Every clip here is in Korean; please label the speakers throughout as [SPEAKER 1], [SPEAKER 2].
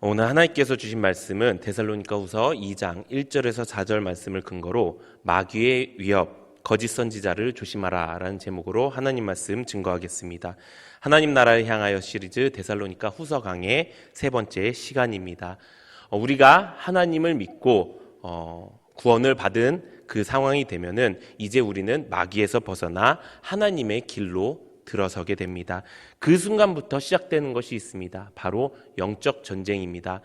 [SPEAKER 1] 오늘 하나님께서 주신 말씀은 데살로니가후서 2장 1절에서 4절 말씀을 근거로 마귀의 위협, 거짓 선지자를 조심하라 라는 제목으로 하나님 말씀 증거하겠습니다. 하나님 나라를 향하여 시리즈 데살로니가 후서 강의 세 번째 시간입니다. 우리가 하나님을 믿고 구원을 받은 그 상황이 되면은 이제 우리는 마귀에서 벗어나 하나님의 길로 들어서게 됩니다. 그 순간부터 시작되는 것이 있습니다. 바로 영적 전쟁입니다.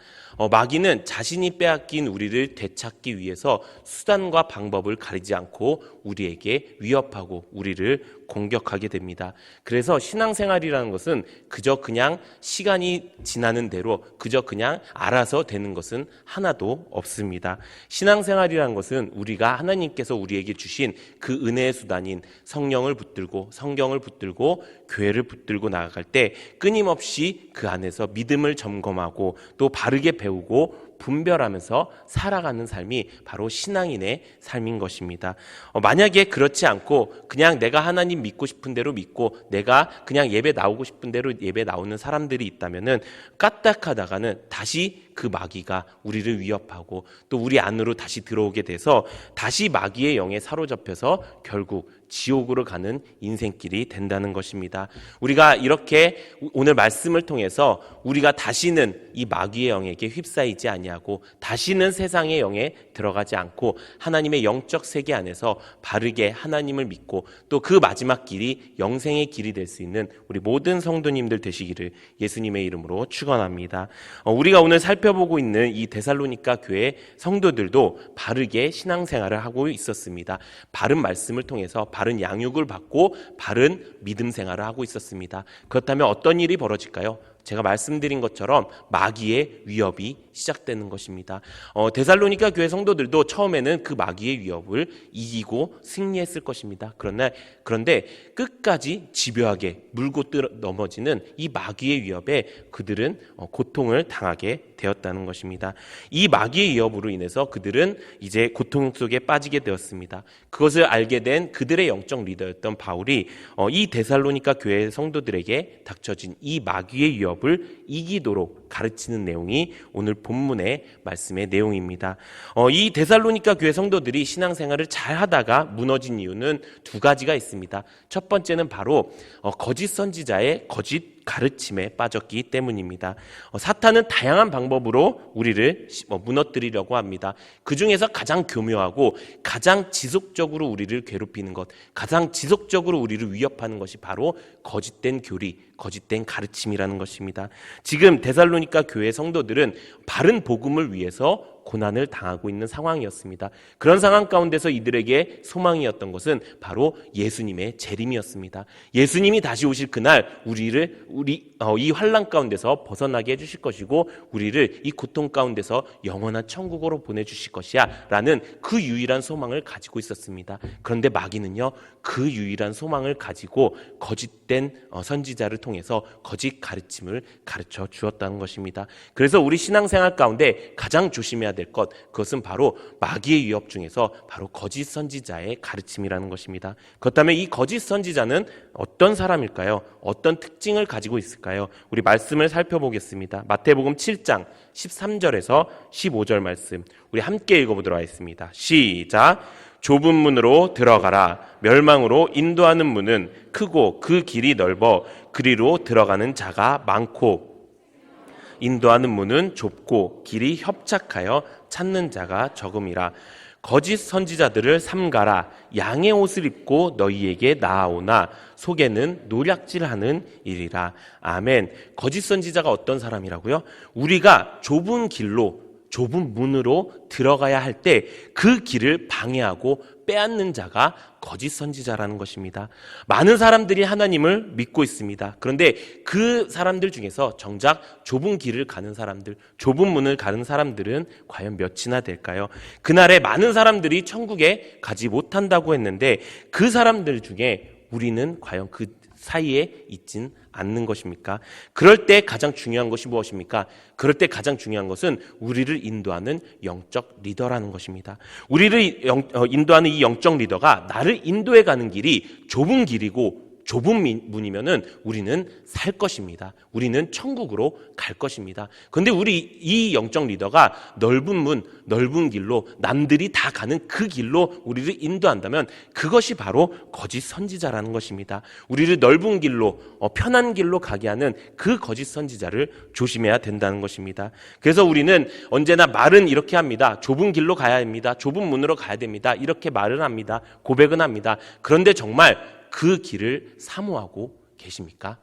[SPEAKER 1] 마귀는 자신이 빼앗긴 우리를 되찾기 위해서 수단과 방법을 가리지 않고 우리에게 위협하고 우리를 공격하게 됩니다. 그래서 신앙생활이라는 것은 그저 그냥 시간이 지나는 대로 그저 그냥 알아서 되는 것은 하나도 없습니다. 신앙생활이라는 것은 우리가 하나님께서 우리에게 주신 그 은혜의 수단인 성령을 붙들고 성경을 붙들고 교회를 붙들고 나아갈 때 끊임없이 그 안에서 믿음을 점검하고 또 바르게 배우고 분별하면서 살아가는 삶이 바로 신앙인의 삶인 것입니다. 만약에 그렇지 않고 그냥 내가 하나님 믿고 싶은 대로 믿고 내가 그냥 예배 나오고 싶은 대로 예배 나오는 사람들이 있다면은 까딱하다가는 다시 그 마귀가 우리를 위협하고 또 우리 안으로 다시 들어오게 돼서 다시 마귀의 영에 사로잡혀서 결국 지옥으로 가는 인생길이 된다는 것입니다. 우리가 이렇게 오늘 말씀을 통해서 우리가 다시는 이 마귀의 영에게 휩싸이지 아니하고 다시는 세상의 영에 들어가지 않고 하나님의 영적 세계 안에서 바르게 하나님을 믿고 또 그 마지막 길이 영생의 길이 될 수 있는 우리 모든 성도님들 되시기를 예수님의 이름으로 축원합니다. 우리가 오늘 살펴보고 있는 이 데살로니가 교회 성도들도 바르게 신앙생활을 하고 있었습니다. 바른 말씀을 통해서 바른 양육을 받고 바른 믿음 생활을 하고 있었습니다. 그렇다면 어떤 일이 벌어질까요? 제가 말씀드린 것처럼 마귀의 위협이 시작되는 것입니다. 데살로니가 교회 성도들도 처음에는 그 마귀의 위협을 이기고 승리했을 것입니다. 그런데 끝까지 집요하게 물고 넘어지는 이 마귀의 위협에 그들은 고통을 당하게 되었다는 것입니다. 이 마귀의 위협으로 인해서 그들은 이제 고통 속에 빠지게 되었습니다. 그것을 알게 된 그들의 영적 리더였던 바울이 이 데살로니가 교회 성도들에게 닥쳐진 이 마귀의 위협을 이기도록 가르치는 내용이 오늘 본문의 말씀의 내용입니다. 이 데살로니가 교회 성도들이 신앙생활을 잘 하다가 무너진 이유는 두 가지가 있습니다. 첫 번째는 바로 거짓 선지자의 거짓 가르침에 빠졌기 때문입니다. 사탄은 다양한 방법으로 우리를 무너뜨리려고 합니다. 그 중에서 가장 교묘하고 가장 지속적으로 우리를 괴롭히는 것, 가장 지속적으로 우리를 위협하는 것이 바로 거짓된 교리, 거짓된 가르침이라는 것입니다. 지금 데살로니가 교회 성도들은 바른 복음을 위해서 고난을 당하고 있는 상황이었습니다. 그런 상황 가운데서 이들에게 소망이었던 것은 바로 예수님의 재림이었습니다. 예수님이 다시 오실 그날 이 환난 가운데서 벗어나게 해주실 것이고 우리를 이 고통 가운데서 영원한 천국으로 보내주실 것이야 라는 그 유일한 소망을 가지고 있었습니다. 그런데 마귀는요, 그 유일한 소망을 가지고 거짓된 선지자를 통해서 거짓 가르침을 가르쳐 주었다는 것입니다. 그래서 우리 신앙생활 가운데 가장 조심해야 될 것, 그것은 바로 마귀의 위협 중에서 바로 거짓 선지자의 가르침이라는 것입니다. 그렇다면 이 거짓 선지자는 어떤 사람일까요? 어떤 특징을 가지고 있을까요? 우리 말씀을 살펴보겠습니다. 마태복음 7장 13절에서 15절 말씀 우리 함께 읽어보도록 하겠습니다. 시작! 좁은 문으로 들어가라. 멸망으로 인도하는 문은 크고 그 길이 넓어 그리로 들어가는 자가 많고 인도하는 문은 좁고 길이 협착하여 찾는 자가 적음이라. 거짓 선지자들을 삼가라. 양의 옷을 입고 너희에게 나아오나 속에는 노략질하는 일이라. 아멘. 거짓 선지자가 어떤 사람이라고요? 우리가 좁은 길로 좁은 문으로 들어가야 할 때 그 길을 방해하고 빼앗는 자가 거짓 선지자라는 것입니다. 많은 사람들이 하나님을 믿고 있습니다. 그런데 그 사람들 중에서 정작 좁은 길을 가는 사람들, 좁은 문을 가는 사람들은 과연 몇이나 될까요? 그날에 많은 사람들이 천국에 가지 못한다고 했는데 그 사람들 중에 우리는 과연 그 사이에 있진 않는 것입니까? 그럴 때 가장 중요한 것이 무엇입니까? 그럴 때 가장 중요한 것은 우리를 인도하는 영적 리더라는 것입니다. 우리를 인도하는 이 영적 리더가 나를 인도해 가는 길이 좁은 길이고 좁은 문이면은 우리는 살 것입니다. 우리는 천국으로 갈 것입니다. 그런데 우리 이 영적 리더가 넓은 문, 넓은 길로 남들이 다 가는 그 길로 우리를 인도한다면 그것이 바로 거짓 선지자라는 것입니다. 우리를 넓은 길로, 편한 길로 가게 하는 그 거짓 선지자를 조심해야 된다는 것입니다. 그래서 우리는 언제나 말은 이렇게 합니다. 좁은 길로 가야 합니다. 좁은 문으로 가야 됩니다. 이렇게 말을 합니다. 고백은 합니다. 그런데 정말 그 길을 사모하고 계십니까?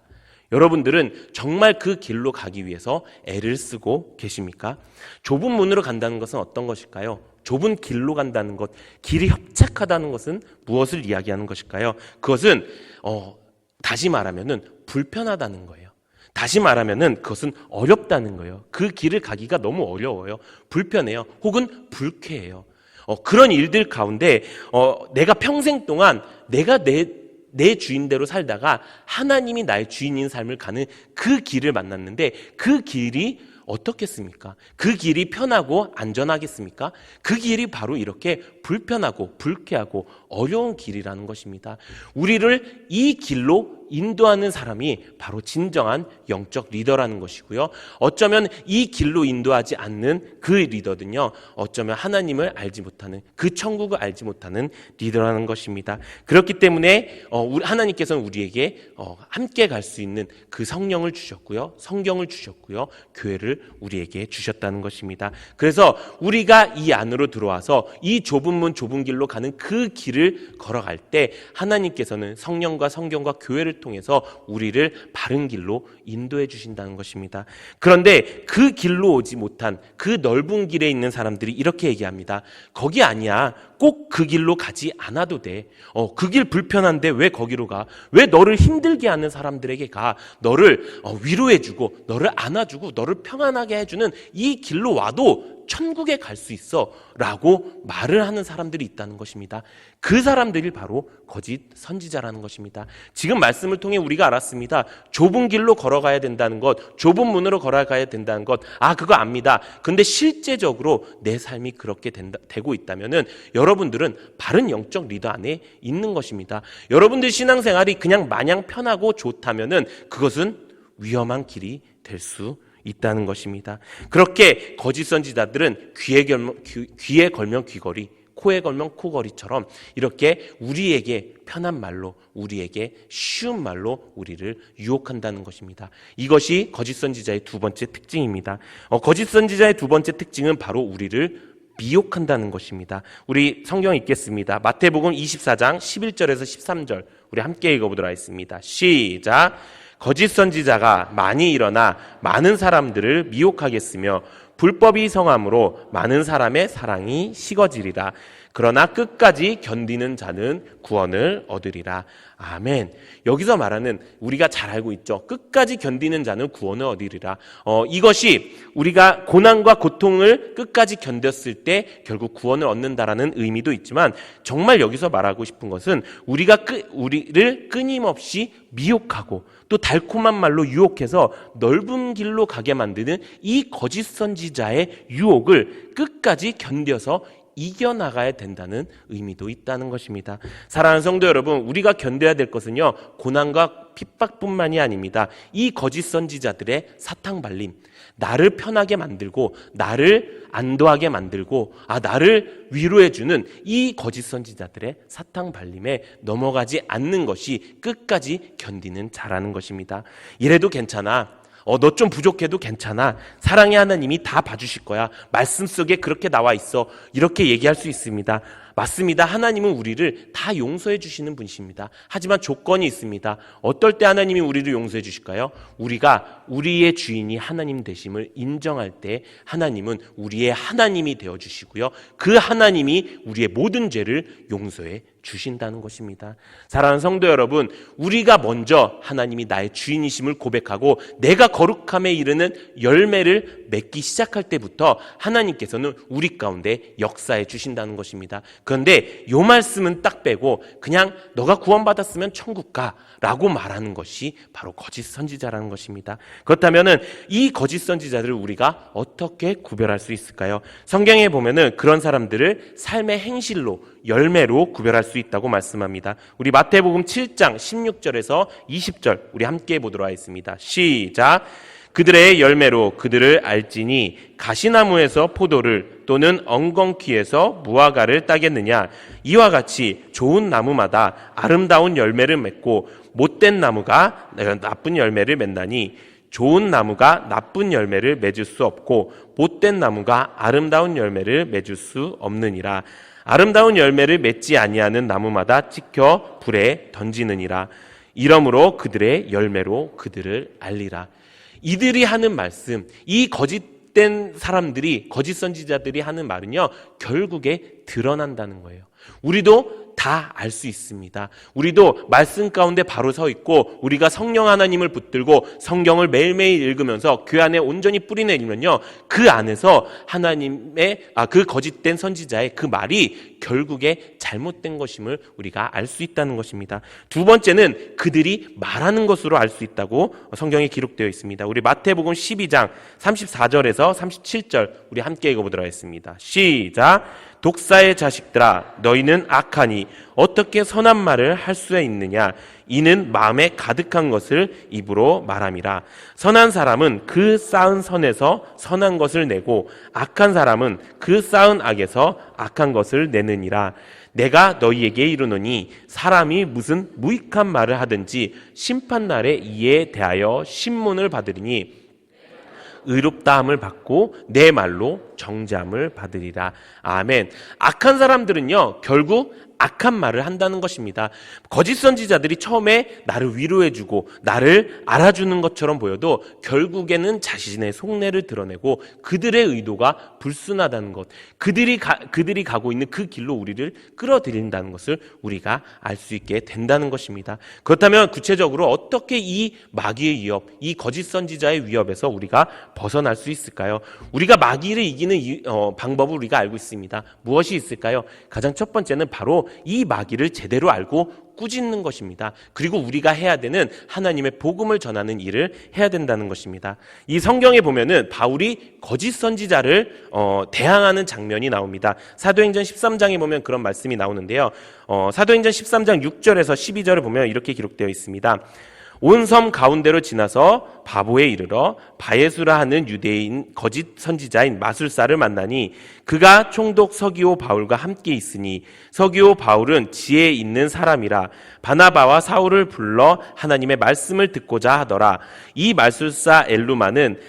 [SPEAKER 1] 여러분들은 정말 그 길로 가기 위해서 애를 쓰고 계십니까? 좁은 문으로 간다는 것은 어떤 것일까요? 좁은 길로 간다는 것, 길이 협착하다는 것은 무엇을 이야기하는 것일까요? 그것은 다시 말하면은 불편하다는 거예요. 다시 말하면은 그것은 어렵다는 거예요. 그 길을 가기가 너무 어려워요. 불편해요. 혹은 불쾌해요. 그런 일들 가운데 내가 평생 동안 내가 내 주인대로 살다가 하나님이 나의 주인인 삶을 가는 그 길을 만났는데 그 길이 어떻겠습니까? 그 길이 편하고 안전하겠습니까? 그 길이 바로 이렇게 불편하고 불쾌하고 어려운 길이라는 것입니다. 우리를 이 길로 인도하는 사람이 바로 진정한 영적 리더라는 것이고요. 어쩌면 이 길로 인도하지 않는 그 리더는요, 어쩌면 하나님을 알지 못하는, 그 천국을 알지 못하는 리더라는 것입니다. 그렇기 때문에 하나님께서는 우리에게 함께 갈 수 있는 그 성령을 주셨고요, 성경을 주셨고요, 교회를 우리에게 주셨다는 것입니다. 그래서 우리가 이 안으로 들어와서 이 좁은 문, 좁은 길로 가는 그 길을 걸어갈 때 하나님께서는 성령과 성경과 교회를 통해서 우리를 바른 길로 인도해 주신다는 것입니다. 그런데 그 길로 오지 못한 그 넓은 길에 있는 사람들이 이렇게 얘기합니다. 거기 아니야. 꼭 그 길로 가지 않아도 돼. 그 길 불편한데 왜 거기로 가? 왜 너를 힘들게 하는 사람들에게 가? 너를 위로해주고 너를 안아주고 너를 평안하게 해주는 이 길로 와도 천국에 갈 수 있어 라고 말을 하는 사람들이 있다는 것입니다. 그 사람들이 바로 거짓 선지자라는 것입니다. 지금 말씀을 통해 우리가 알았습니다. 좁은 길로 걸어가야 된다는 것, 좁은 문으로 걸어가야 된다는 것, 그거 압니다. 근데 실제적으로 내 삶이 그렇게 되고 있다면은 여러분들은 바른 영적 리더 안에 있는 것입니다. 여러분들 신앙생활이 그냥 마냥 편하고 좋다면은 그것은 위험한 길이 될 수 있다는 것입니다. 그렇게 거짓 선지자들은 귀에 걸면 귀걸이, 코에 걸면 코걸이처럼 이렇게 우리에게 편한 말로, 우리에게 쉬운 말로 우리를 유혹한다는 것입니다. 이것이 거짓 선지자의 두 번째 특징입니다. 거짓 선지자의 두 번째 특징은 바로 우리를 미혹한다는 것입니다. 우리 성경 읽겠습니다. 마태복음 24장 11절에서 13절 우리 함께 읽어보도록 하겠습니다. 시작! 거짓 선지자가 많이 일어나 많은 사람들을 미혹하겠으며 불법이 성함으로 많은 사람의 사랑이 식어지리라. 그러나 끝까지 견디는 자는 구원을 얻으리라. 아멘. 여기서 말하는 우리가 잘 알고 있죠. 끝까지 견디는 자는 구원을 얻으리라. 이것이 우리가 고난과 고통을 끝까지 견뎠을 때 결국 구원을 얻는다라는 의미도 있지만 정말 여기서 말하고 싶은 것은 우리를 끊임없이 미혹하고 또 달콤한 말로 유혹해서 넓은 길로 가게 만드는 이 거짓 선지자의 유혹을 끝까지 견뎌서 이겨나가야 된다는 의미도 있다는 것입니다. 사랑하는 성도 여러분, 우리가 견뎌야 될 것은요, 고난과 핍박뿐만이 아닙니다. 이 거짓 선지자들의 사탕발림, 나를 편하게 만들고 나를 안도하게 만들고 나를 위로해주는 이 거짓 선지자들의 사탕발림에 넘어가지 않는 것이 끝까지 견디는 자라는 것입니다. 이래도 괜찮아. 너 좀 부족해도 괜찮아. 사랑의 하나님이 다 봐주실 거야. 말씀 속에 그렇게 나와 있어. 이렇게 얘기할 수 있습니다. 맞습니다. 하나님은 우리를 다 용서해 주시는 분이십니다. 하지만 조건이 있습니다. 어떨 때 하나님이 우리를 용서해 주실까요? 우리가 우리의 주인이 하나님 되심을 인정할 때 하나님은 우리의 하나님이 되어 주시고요. 그 하나님이 우리의 모든 죄를 용서해 주신다는 것입니다. 사랑하는 성도 여러분, 우리가 먼저 하나님이 나의 주인이심을 고백하고 내가 거룩함에 이르는 열매를 맺기 시작할 때부터 하나님께서는 우리 가운데 역사해 주신다는 것입니다. 그런데 이 말씀은 딱 빼고 그냥 너가 구원받았으면 천국 가라고 말하는 것이 바로 거짓 선지자라는 것입니다. 그렇다면 이 거짓 선지자들을 우리가 어떻게 구별할 수 있을까요? 성경에 보면은 그런 사람들을 삶의 행실로 열매로 구별할 수 있다고 말씀합니다. 우리 마태복음 7장 16절에서 20절 우리 함께 보도록 하겠습니다. 시작. 그들의 열매로 그들을 알지니 가시나무에서 포도를 또는 엉겅퀴에서 무화과를 따겠느냐. 이와 같이 좋은 나무마다 아름다운 열매를 맺고 못된 나무가 나쁜 열매를 맺나니 좋은 나무가 나쁜 열매를 맺을 수 없고 못된 나무가 아름다운 열매를 맺을 수 없느니라. 아름다운 열매를 맺지 아니하는 나무마다 찍혀 불에 던지느니라. 이러므로 그들의 열매로 그들을 알리라. 이들이 하는 말씀, 이 거짓된 사람들이, 거짓 선지자들이 하는 말은요, 결국에 드러난다는 거예요. 우리도 다 알 수 있습니다. 우리도 말씀 가운데 바로 서 있고 우리가 성령 하나님을 붙들고 성경을 매일매일 읽으면서 그 안에 온전히 뿌리내리면요, 그 안에서 하나님의 그 거짓된 선지자의 그 말이 결국에 잘못된 것임을 우리가 알 수 있다는 것입니다. 두 번째는 그들이 말하는 것으로 알 수 있다고 성경에 기록되어 있습니다. 우리 마태복음 12장 34절에서 37절 우리 함께 읽어보도록 하겠습니다. 시작. 독사의 자식들아, 너희는 악하니 어떻게 선한 말을 할 수 있느냐. 이는 마음에 가득한 것을 입으로 말함이라. 선한 사람은 그 쌓은 선에서 선한 것을 내고 악한 사람은 그 쌓은 악에서 악한 것을 내느니라. 내가 너희에게 이르노니 사람이 무슨 무익한 말을 하든지 심판날에 이에 대하여 신문을 받으리니 의롭다함을 받고 내 말로 정죄함을 받으리라. 아멘. 악한 사람들은요, 결국 악한 말을 한다는 것입니다. 거짓 선지자들이 처음에 나를 위로해주고 나를 알아주는 것처럼 보여도 결국에는 자신의 속내를 드러내고 그들의 의도가 불순하다는 것, 그들이 가고 있는 그 길로 우리를 끌어들인다는 것을 우리가 알 수 있게 된다는 것입니다. 그렇다면 구체적으로 어떻게 이 마귀의 위협, 이 거짓 선지자의 위협에서 우리가 벗어날 수 있을까요? 우리가 마귀를 이기는 방법을 우리가 알고 있습니다. 무엇이 있을까요? 가장 첫 번째는 바로 이 마귀를 제대로 알고 꾸짖는 것입니다. 그리고 우리가 해야 되는 하나님의 복음을 전하는 일을 해야 된다는 것입니다. 이 성경에 보면은 바울이 거짓 선지자를 대항하는 장면이 나옵니다. 사도행전 13장에 보면 그런 말씀이 나오는데요. 사도행전 13장 6절에서 12절을 보면 이렇게 기록되어 있습니다. 온 섬 가운데로 지나서 바보에 이르러 바예수라 하는 유대인 거짓 선지자인 마술사를 만나니 그가 총독 서기오 바울과 함께 있으니 서기오 바울은 지혜 있는 사람이라 바나바와 사울을 불러 하나님의 말씀을 듣고자 하더라. 이 마술사 엘루마는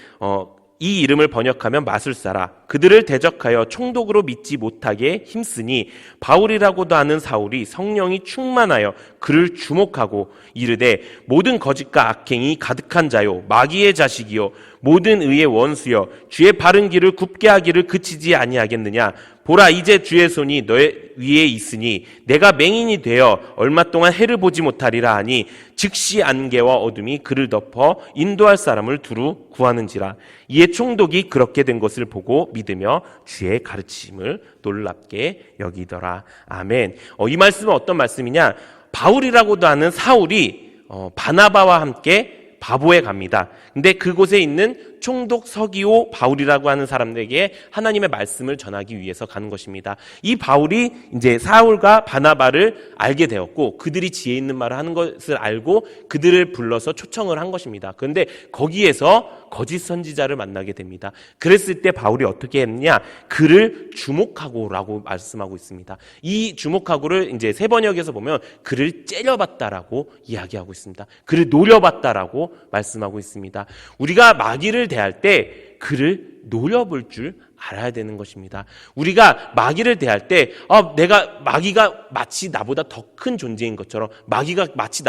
[SPEAKER 1] 이 이름을 번역하면 마술사라. 그들을 대적하여 총독으로 믿지 못하게 힘쓰니 바울이라고도 하는 사울이 성령이 충만하여 그를 주목하고 이르되 모든 거짓과 악행이 가득한 자요 마귀의 자식이요 모든 의의 원수여 주의 바른 길을 굽게 하기를 그치지 아니하겠느냐. 보라, 이제 주의 손이 너의 위에 있으니 내가 맹인이 되어 얼마 동안 해를 보지 못하리라 하니 즉시 안개와 어둠이 그를 덮어 인도할 사람을 두루 구하는지라. 이에 총독이 그렇게 된 것을 보고 믿으며 주의 가르침을 놀랍게 여기더라. 아멘. 이 말씀은 어떤 말씀이냐? 바울이라고도 하는 사울이 바나바와 함께 바보에 갑니다. 근데 그곳에 있는 총독 서기오 바울이라고 하는 사람들에게 하나님의 말씀을 전하기 위해서 가는 것입니다. 이 바울이 이제 사울과 바나바를 알게 되었고 그들이 지혜 있는 말을 하는 것을 알고 그들을 불러서 초청을 한 것입니다. 그런데 거기에서 거짓 선지자를 만나게 됩니다. 그랬을 때 바울이 어떻게 했느냐? 그를 주목하고라고 말씀하고 있습니다. 이 주목하고를 이제 세 번역에서 보면 그를 째려봤다라고 이야기하고 있습니다. 그를 노려봤다라고 말씀하고 있습니다. 우리가 마귀를 대할 때 그를 노려볼 줄 알아야 되는 것입니다. 우리가 마귀를 대할 때 마귀가 마치 나보다 더 큰 존재인 것처럼 마귀가 마치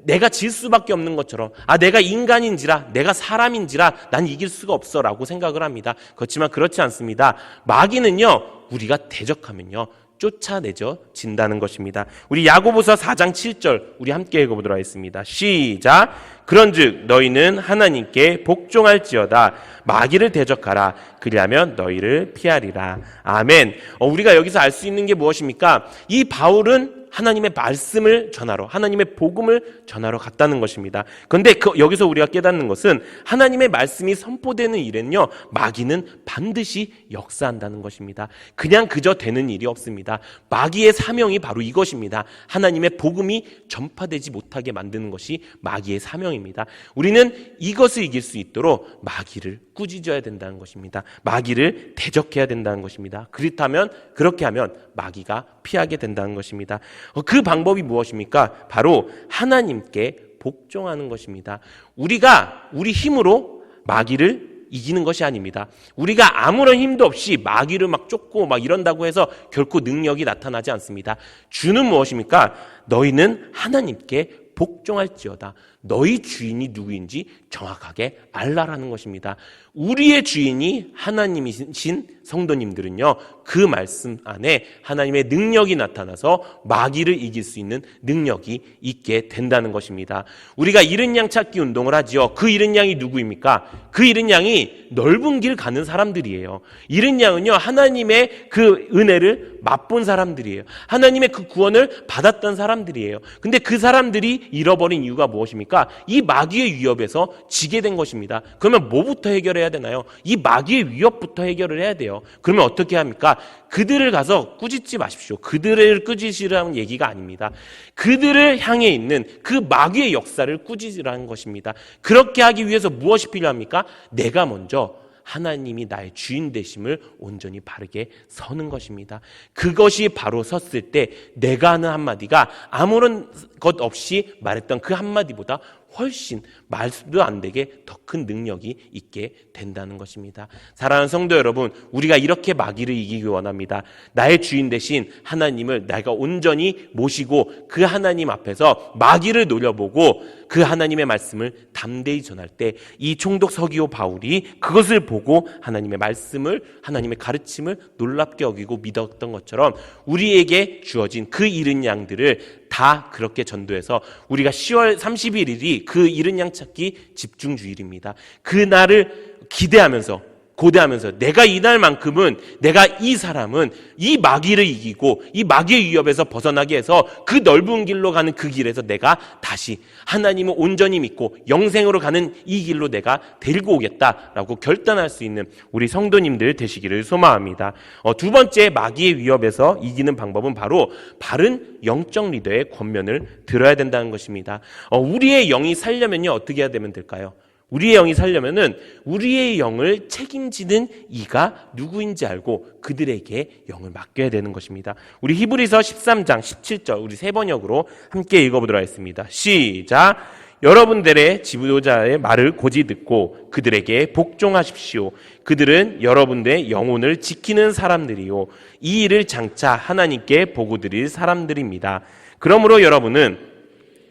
[SPEAKER 1] 내가 질 수밖에 없는 것처럼 내가 인간인지라 내가 사람인지라 난 이길 수가 없어라고 생각을 합니다. 그렇지만 그렇지 않습니다. 마귀는요 우리가 대적하면요 쫓아내진다는 것입니다. 우리 야고보서 4장 7절 우리 함께 읽어보도록 하겠습니다. 시작. 그런즉 너희는 하나님께 복종할지어다 마귀를 대적하라 그리하면 너희를 피하리라. 아멘. 우리가 여기서 알 수 있는 게 무엇입니까? 이 바울은 하나님의 말씀을 전하러, 하나님의 복음을 전하러 갔다는 것입니다. 그런데 여기서 우리가 깨닫는 것은 하나님의 말씀이 선포되는 일에는요, 마귀는 반드시 역사한다는 것입니다. 그냥 그저 되는 일이 없습니다. 마귀의 사명이 바로 이것입니다. 하나님의 복음이 전파되지 못하게 만드는 것이 마귀의 사명입니다. 우리는 이것을 이길 수 있도록 마귀를 꾸짖어야 된다는 것입니다. 마귀를 대적해야 된다는 것입니다. 그렇게 하면 마귀가 피하게 된다는 것입니다. 그 방법이 무엇입니까? 바로 하나님께 복종하는 것입니다. 우리가 우리 힘으로 마귀를 이기는 것이 아닙니다. 우리가 아무런 힘도 없이 마귀를 막 쫓고 막 이런다고 해서 결코 능력이 나타나지 않습니다. 주는 무엇입니까? 너희는 하나님께 복종할지어다. 너희 주인이 누구인지 정확하게 알라라는 것입니다. 우리의 주인이 하나님이신 성도님들은요, 그 말씀 안에 하나님의 능력이 나타나서 마귀를 이길 수 있는 능력이 있게 된다는 것입니다. 우리가 잃은 양 찾기 운동을 하지요. 그 잃은 양이 누구입니까? 그 잃은 양이 넓은 길 가는 사람들이에요. 잃은 양은요, 하나님의 그 은혜를 맛본 사람들이에요. 하나님의 그 구원을 받았던 사람들이에요. 근데 그 사람들이 잃어버린 이유가 무엇입니까? 이 마귀의 위협에서 지게 된 것입니다. 그러면 뭐부터 해결해야 되나요? 이 마귀의 위협부터 해결을 해야 돼요. 그러면 어떻게 합니까? 그들을 가서 꾸짖지 마십시오. 그들을 꾸짖으라는 얘기가 아닙니다. 그들을 향해 있는 그 마귀의 역사를 꾸짖으라는 것입니다. 그렇게 하기 위해서 무엇이 필요합니까? 내가 먼저 하나님이 나의 주인 되심을 온전히 바르게 서는 것입니다. 그것이 바로 섰을 때 내가 하는 한마디가 아무런 것 없이 말했던 그 한마디보다 훨씬 말도 안 되게 더 큰 능력이 있게 된다는 것입니다. 사랑하는 성도 여러분, 우리가 이렇게 마귀를 이기기 원합니다. 나의 주인 되신 하나님을 내가 온전히 모시고 그 하나님 앞에서 마귀를 노려보고 그 하나님의 말씀을 담대히 전할 때 이 총독 서기오 바울이 그것을 보고 하나님의 말씀을, 하나님의 가르침을 놀랍게 여기고 믿었던 것처럼 우리에게 주어진 그 잃은 양들을 다 그렇게 전도해서 우리가 10월 31일이 그 잃은 양 찾기 집중주일입니다. 그날을 기대하면서 고대하면서 내가 이날만큼은 내가 이 사람은 이 마귀를 이기고 이 마귀의 위협에서 벗어나게 해서 그 넓은 길로 가는 그 길에서 내가 다시 하나님을 온전히 믿고 영생으로 가는 이 길로 내가 데리고 오겠다라고 결단할 수 있는 우리 성도님들 되시기를 소망합니다. 두 번째, 마귀의 위협에서 이기는 방법은 바로 바른 영적 리더의 권면을 들어야 된다는 것입니다. 우리의 영이 살려면요, 어떻게 해야 되면 될까요? 우리의 영이 살려면은 우리의 영을 책임지는 이가 누구인지 알고 그들에게 영을 맡겨야 되는 것입니다. 우리 히브리서 13장 17절 우리 세 번역으로 함께 읽어보도록 하겠습니다. 시작! 여러분들의 지도자의 말을 고지 듣고 그들에게 복종하십시오. 그들은 여러분들의 영혼을 지키는 사람들이요, 이 일을 장차 하나님께 보고 드릴 사람들입니다. 그러므로 여러분은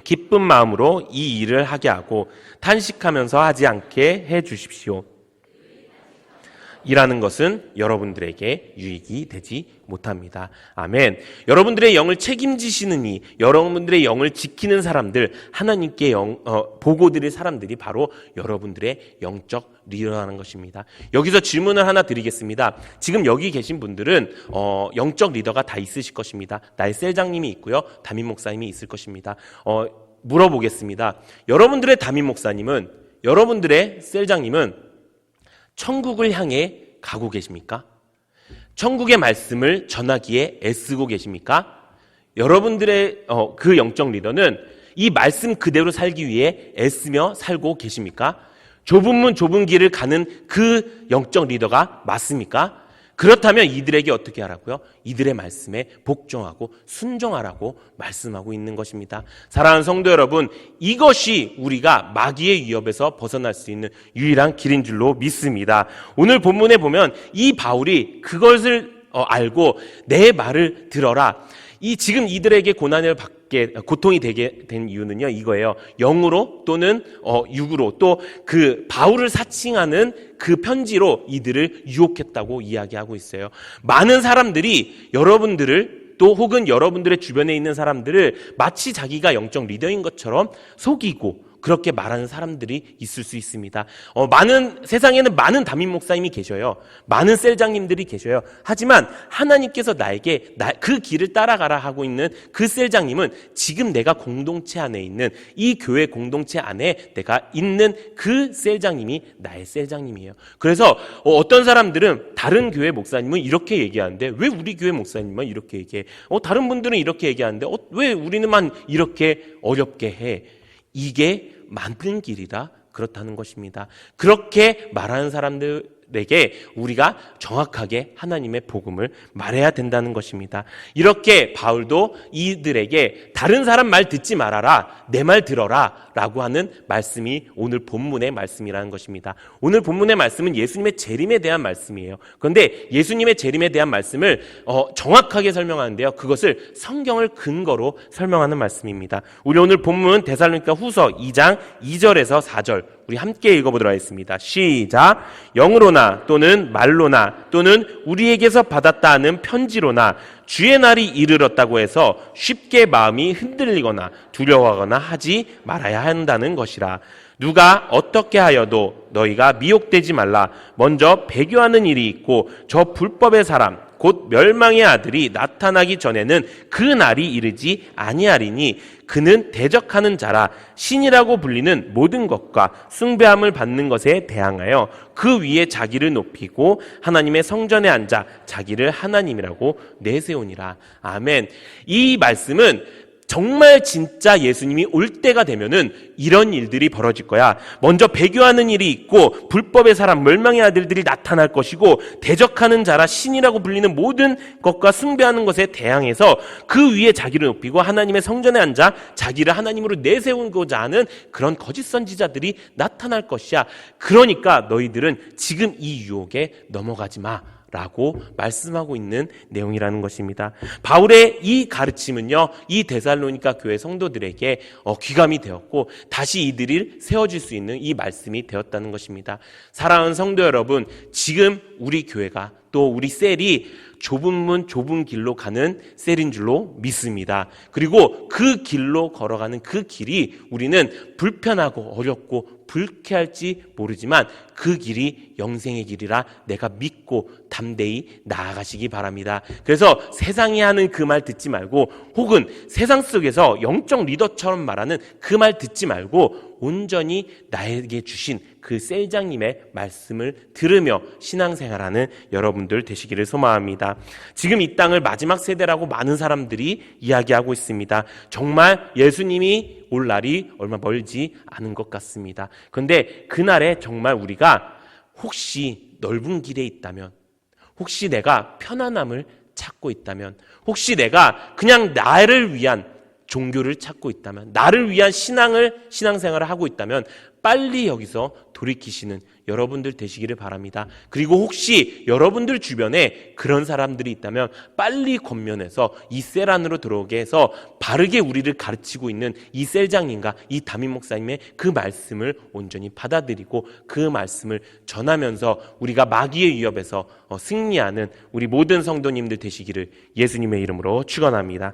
[SPEAKER 1] 기쁜 마음으로 이 일을 하게 하고 탄식하면서 하지 않게 해 주십시오. 이라는 것은 여러분들에게 유익이 되지 못합니다. 아멘. 여러분들의 영을 책임지시는 이, 여러분들의 영을 지키는 사람들, 하나님께 보고 드릴 사람들이 바로 여러분들의 영적 리더라는 것입니다. 여기서 질문을 하나 드리겠습니다. 지금 여기 계신 분들은 영적 리더가 다 있으실 것입니다. 나의 셀장님이 있고요, 담임 목사님이 있을 것입니다. 물어보겠습니다. 여러분들의 담임 목사님은, 여러분들의 셀장님은 천국을 향해 가고 계십니까? 천국의 말씀을 전하기에 애쓰고 계십니까? 여러분들의 그 영적 리더는 이 말씀 그대로 살기 위해 애쓰며 살고 계십니까? 좁은 문 좁은 길을 가는 그 영적 리더가 맞습니까? 그렇다면 이들에게 어떻게 하라고요? 이들의 말씀에 복종하고 순종하라고 말씀하고 있는 것입니다. 사랑하는 성도 여러분, 이것이 우리가 마귀의 위협에서 벗어날 수 있는 유일한 길인 줄로 믿습니다. 오늘 본문에 보면 이 바울이 그것을 알고 내 말을 들어라. 지금 이들에게 고통이 되게 된 이유는요, 이거예요. 영으로 또는 육으로 또 그 바울을 사칭하는 그 편지로 이들을 유혹했다고 이야기하고 있어요. 많은 사람들이 여러분들을 또 혹은 여러분들의 주변에 있는 사람들을 마치 자기가 영적 리더인 것처럼 속이고 그렇게 말하는 사람들이 있을 수 있습니다. 세상에는 많은 담임 목사님이 계셔요. 많은 셀장님들이 계셔요. 하지만 하나님께서 나에게 그 길을 따라가라 하고 있는 그 셀장님은 지금 내가 공동체 안에 있는 이 교회 공동체 안에 내가 있는 그 셀장님이 나의 셀장님이에요. 그래서 어떤 사람들은 다른 교회 목사님은 이렇게 얘기하는데 왜 우리 교회 목사님만 이렇게 얘기해? 다른 분들은 이렇게 얘기하는데 왜 우리는만 이렇게 어렵게 해? 이게 맞는 길이라 그렇다는 것입니다. 그렇게 말하는 사람들에게 우리가 정확하게 하나님의 복음을 말해야 된다는 것입니다. 이렇게 바울도 이들에게 다른 사람 말 듣지 말아라, 내 말 들어라 라고 하는 말씀이 오늘 본문의 말씀이라는 것입니다. 오늘 본문의 말씀은 예수님의 재림에 대한 말씀이에요. 그런데 예수님의 재림에 대한 말씀을 정확하게 설명하는데요, 그것을 성경을 근거로 설명하는 말씀입니다. 우리 오늘 본문 데살로니가 후서 2장 2절에서 4절 우리 함께 읽어보도록 하겠습니다. 시작. 영으로나 또는 말로나 또는 우리에게서 받았다 하는 편지로나 주의 날이 이르렀다고 해서 쉽게 마음이 흔들리거나 두려워하거나 하지 말아야 한다는 것이라. 누가 어떻게 하여도 너희가 미혹되지 말라. 먼저 배교하는 일이 있고 저 불법의 사람 곧 멸망의 아들이 나타나기 전에는 그 날이 이르지 아니하리니 그는 대적하는 자라. 신이라고 불리는 모든 것과 숭배함을 받는 것에 대항하여 그 위에 자기를 높이고 하나님의 성전에 앉아 자기를 하나님이라고 내세우니라. 아멘. 이 말씀은 정말 진짜 예수님이 올 때가 되면은 이런 일들이 벌어질 거야. 먼저 배교하는 일이 있고 불법의 사람 멸망의 아들들이 나타날 것이고 대적하는 자라 신이라고 불리는 모든 것과 숭배하는 것에 대항해서 그 위에 자기를 높이고 하나님의 성전에 앉아 자기를 하나님으로 내세우고자 하는 그런 거짓 선지자들이 나타날 것이야. 그러니까 너희들은 지금 이 유혹에 넘어가지 마 라고 말씀하고 있는 내용이라는 것입니다. 바울의 이 가르침은요, 이 데살로니가 교회 성도들에게 귀감이 되었고 다시 이들을 세워줄 수 있는 이 말씀이 되었다는 것입니다. 사랑하는 성도 여러분, 지금 우리 교회가 또 우리 셀이 좁은 문 좁은 길로 가는 셀인 줄로 믿습니다. 그리고 그 길로 걸어가는 그 길이 우리는 불편하고 어렵고 불쾌할지 모르지만 그 길이 영생의 길이라 내가 믿고 담대히 나아가시기 바랍니다. 그래서 세상이 하는 그 말 듣지 말고 혹은 세상 속에서 영적 리더처럼 말하는 그 말 듣지 말고 온전히 나에게 주신 그 셀장님의 말씀을 들으며 신앙생활하는 여러분들 되시기를 소망합니다. 지금 이 땅을 마지막 세대라고 많은 사람들이 이야기하고 있습니다. 정말 예수님이 올 날이 얼마 멀지 않은 것 같습니다. 그런데 그날에 정말 우리가 혹시 넓은 길에 있다면, 혹시 내가 편안함을 찾고 있다면, 혹시 내가 그냥 나를 위한 종교를 찾고 있다면, 나를 위한 신앙생활을 하고 있다면 빨리 여기서 돌이키시는 여러분들 되시기를 바랍니다. 그리고 혹시 여러분들 주변에 그런 사람들이 있다면 빨리 권면해서 이 셀 안으로 들어오게 해서 바르게 우리를 가르치고 있는 이 셀장님과 이 담임 목사님의 그 말씀을 온전히 받아들이고 그 말씀을 전하면서 우리가 마귀의 위협에서 승리하는 우리 모든 성도님들 되시기를 예수님의 이름으로 축원합니다.